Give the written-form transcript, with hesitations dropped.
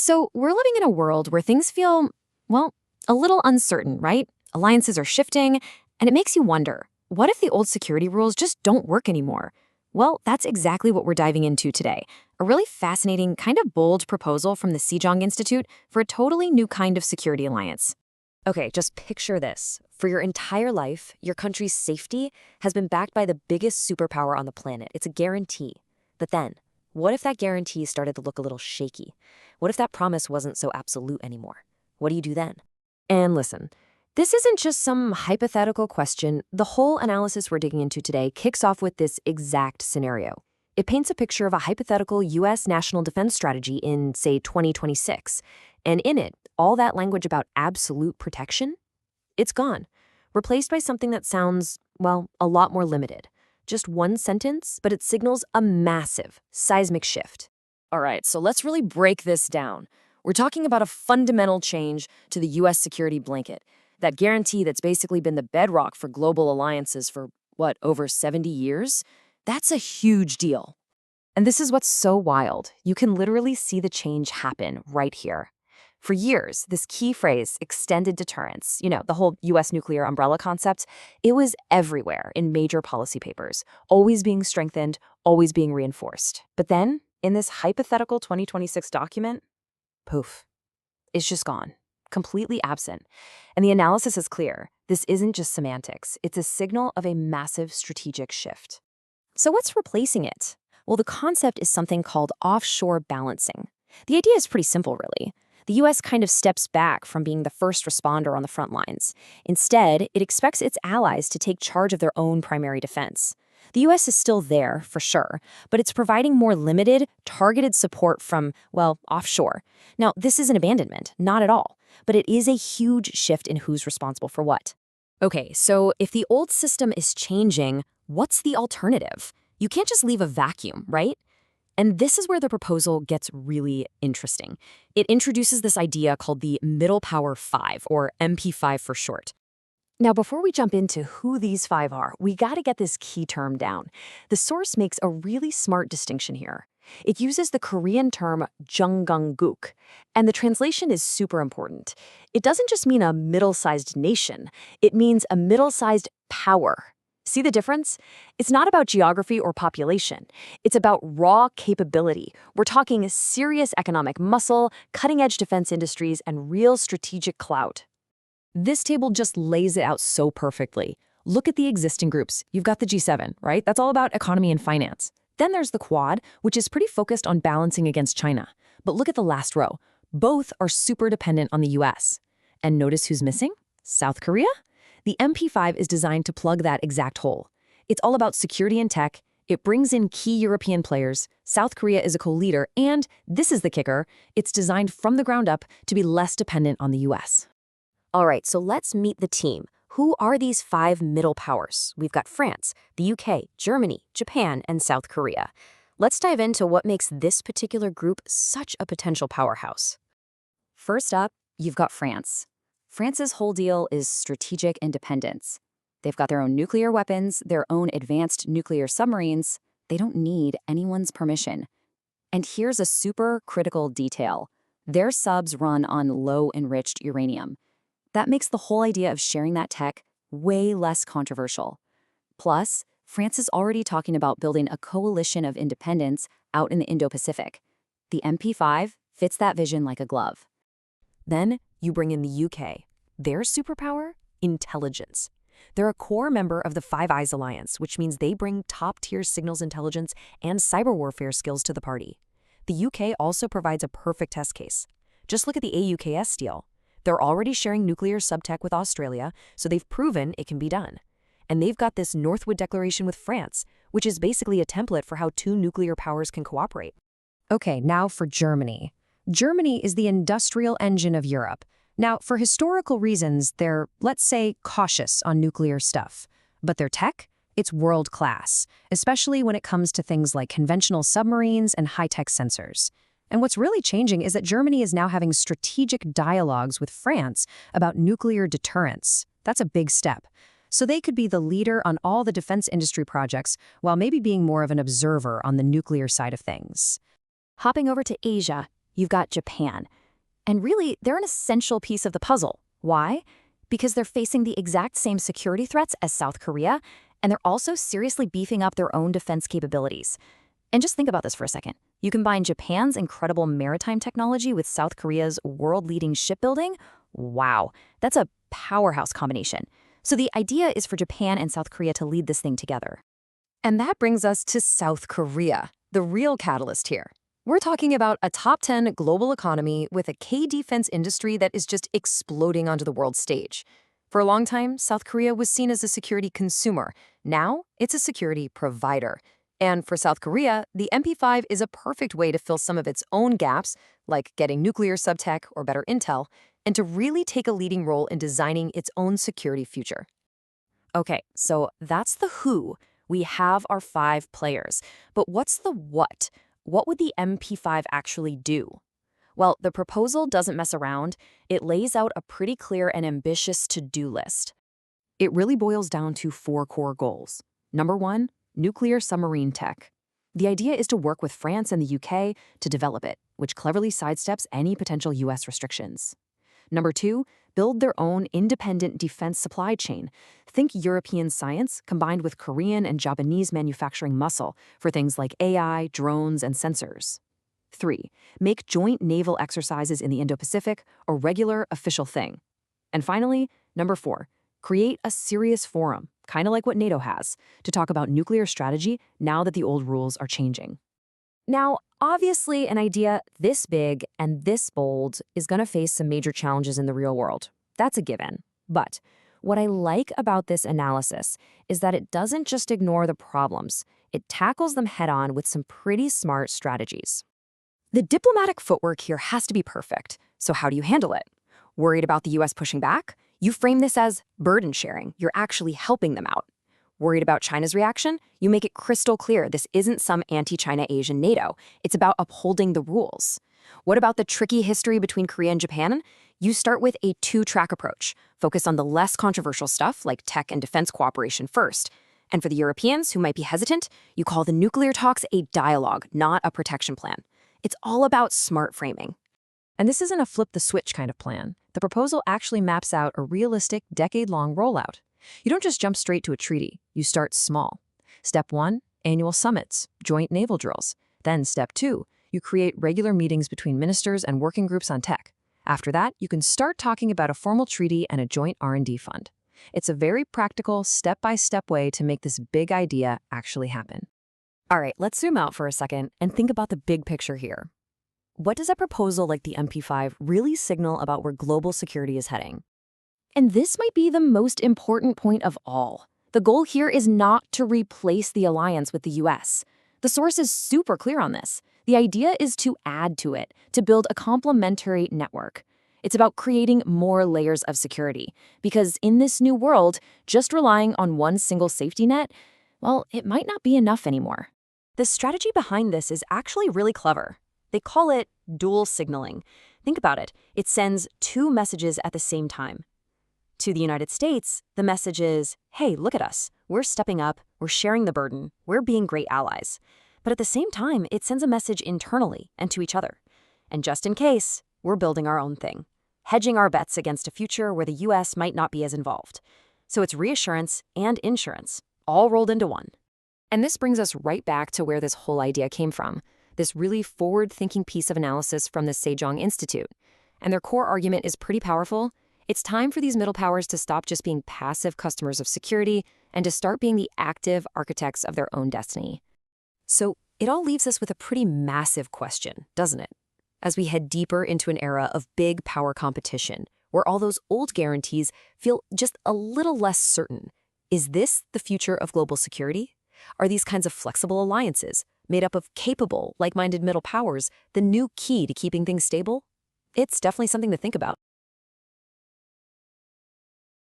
So we're living in a world where things feel, well, a little uncertain, right? Alliances are shifting, and it makes you wonder, what if the old security rules just don't work anymore? Well, that's exactly what we're diving into today. A really fascinating, kind of bold proposal from the Sejong Institute for a totally new kind of security alliance. Okay, just picture this. For your entire life, your country's safety has been backed by the biggest superpower on the planet. It's a guarantee. But then, what if that guarantee started to look a little shaky? What if that promise wasn't so absolute anymore? What do you do then? And listen, this isn't just some hypothetical question. The whole analysis we're digging into today kicks off with this exact scenario. It paints a picture of a hypothetical U.S. national defense strategy in, say, 2026. And in it, all that language about absolute protection, it's gone, replaced by something that sounds, well, a lot more limited. Just one sentence, but it signals a massive, seismic shift. All right, so let's really break this down. We're talking about a fundamental change to the U.S. security blanket, that guarantee that's basically been the bedrock for global alliances for, over 70 years? That's a huge deal. And this is what's so wild. You can literally see the change happen right here. For years, this key phrase, extended deterrence, the whole U.S. nuclear umbrella concept, it was everywhere in major policy papers, always being strengthened, always being reinforced. But then, in this hypothetical 2026 document, poof, it's just gone, completely absent. And the analysis is clear. This isn't just semantics. It's a signal of a massive strategic shift. So what's replacing it? Well, the concept is something called offshore balancing. The idea is pretty simple, really. The U.S. kind of steps back from being the first responder on the front lines. Instead, it expects its allies to take charge of their own primary defense. The U.S. is still there, for sure, but it's providing more limited, targeted support from, offshore. Now, this isn't abandonment, not at all, but it is a huge shift in who's responsible for what. Okay, so if the old system is changing, what's the alternative? You can't just leave a vacuum, right? And this is where the proposal gets really interesting. It introduces this idea called the Middle Power 5, or MP5 for short. Now, before we jump into who these five are, we got to get this key term down. The source makes a really smart distinction here. It uses the Korean term Jeongeongguk, and the translation is super important. It doesn't just mean a middle-sized nation. It means a middle-sized power. See the difference? It's not about geography or population. It's about raw capability. We're talking serious economic muscle, cutting-edge defense industries, and real strategic clout. This table just lays it out so perfectly. Look at the existing groups. You've got the G7, right? That's all about economy and finance. Then there's the Quad, which is pretty focused on balancing against China. But look at the last row. Both are super dependent on the US. And notice who's missing? South Korea? The MP5 is designed to plug that exact hole. It's all about security and tech. It brings in key European players. South Korea is a co-leader, and this is the kicker, it's designed from the ground up to be less dependent on the US. All right, so let's meet the team. Who are these five middle powers? We've got France, the UK, Germany, Japan, and South Korea. Let's dive into what makes this particular group such a potential powerhouse. First up, you've got France. France's whole deal is strategic independence. They've got their own nuclear weapons, their own advanced nuclear submarines. They don't need anyone's permission. And here's a super critical detail. Their subs run on low-enriched uranium. That makes the whole idea of sharing that tech way less controversial. Plus, France is already talking about building a coalition of independence out in the Indo-Pacific. The MP5 fits that vision like a glove. Then you bring in the UK. Their superpower? Intelligence. They're a core member of the Five Eyes Alliance, which means they bring top-tier signals intelligence and cyber warfare skills to the party. The UK also provides a perfect test case. Just look at the AUKUS deal. They're already sharing nuclear subtech with Australia, so they've proven it can be done. And they've got this Northwood Declaration with France, which is basically a template for how two nuclear powers can cooperate. Okay, now for Germany. Germany is the industrial engine of Europe. Now, for historical reasons, they're, let's say, cautious on nuclear stuff. But their tech? It's world-class, especially when it comes to things like conventional submarines and high-tech sensors. And what's really changing is that Germany is now having strategic dialogues with France about nuclear deterrence. That's a big step. So they could be the leader on all the defense industry projects, while maybe being more of an observer on the nuclear side of things. Hopping over to Asia, you've got Japan. And really, they're an essential piece of the puzzle. Why? Because they're facing the exact same security threats as South Korea, and they're also seriously beefing up their own defense capabilities. And just think about this for a second. You combine Japan's incredible maritime technology with South Korea's world-leading shipbuilding. Wow, that's a powerhouse combination. So the idea is for Japan and South Korea to lead this thing together. And that brings us to South Korea, the real catalyst here. We're talking about a top 10 global economy with a K-defense industry that is just exploding onto the world stage. For a long time, South Korea was seen as a security consumer. Now, it's a security provider. And for South Korea, the MP5 is a perfect way to fill some of its own gaps, like getting nuclear subtech or better intel, and to really take a leading role in designing its own security future. Okay, so that's the who. We have our 5 players. But what's the what? What would the MP5 actually do? Well, the proposal doesn't mess around. It lays out a pretty clear and ambitious to-do list. It really boils down to 4 core goals. Number 1, nuclear submarine tech. The idea is to work with France and the UK to develop it, which cleverly sidesteps any potential US restrictions. Number 2, build their own independent defense supply chain. Think European science combined with Korean and Japanese manufacturing muscle for things like AI, drones, and sensors. 3, make joint naval exercises in the Indo-Pacific a regular official thing. And finally, number 4, create a serious forum, kind of like what NATO has, to talk about nuclear strategy now that the old rules are changing. Now, obviously, an idea this big and this bold is going to face some major challenges in the real world. That's a given. But what I like about this analysis is that it doesn't just ignore the problems. It tackles them head-on with some pretty smart strategies. The diplomatic footwork here has to be perfect. So how do you handle it? Worried about the US pushing back? You frame this as burden sharing. You're actually helping them out. Worried about China's reaction? You make it crystal clear this isn't some anti-China Asian NATO. It's about upholding the rules. What about the tricky history between Korea and Japan? You start with a 2-track approach. Focus on the less controversial stuff like tech and defense cooperation first. And for the Europeans who might be hesitant, you call the nuclear talks a dialogue, not a protection plan. It's all about smart framing. And this isn't a flip-the-switch kind of plan. The proposal actually maps out a realistic, decade-long rollout. You don't just jump straight to a treaty. You start small. Step 1, annual summits, joint naval drills. Then step 2, you create regular meetings between ministers and working groups on tech. After that, you can start talking about a formal treaty and a joint R&D fund. It's a very practical, step-by-step way to make this big idea actually happen. All right, let's zoom out for a second and think about the big picture here. What does a proposal like the MP5 really signal about where global security is heading? And this might be the most important point of all. The goal here is not to replace the alliance with the US. The source is super clear on this. The idea is to add to it, to build a complementary network. It's about creating more layers of security, because in this new world, just relying on one single safety net, well, it might not be enough anymore. The strategy behind this is actually really clever. They call it dual signaling. Think about it. It sends 2 messages at the same time. To the United States, the message is, hey, look at us. We're stepping up. We're sharing the burden. We're being great allies. But at the same time, it sends a message internally and to each other. And just in case, we're building our own thing, hedging our bets against a future where the US might not be as involved. So it's reassurance and insurance, all rolled into one. And this brings us right back to where this whole idea came from. This really forward-thinking piece of analysis from the Sejong Institute. And their core argument is pretty powerful. It's time for these middle powers to stop just being passive customers of security and to start being the active architects of their own destiny. So it all leaves us with a pretty massive question, doesn't it? As we head deeper into an era of big power competition, where all those old guarantees feel just a little less certain. Is this the future of global security? Are these kinds of flexible alliances, made up of capable, like-minded middle powers, the new key to keeping things stable? It's definitely something to think about.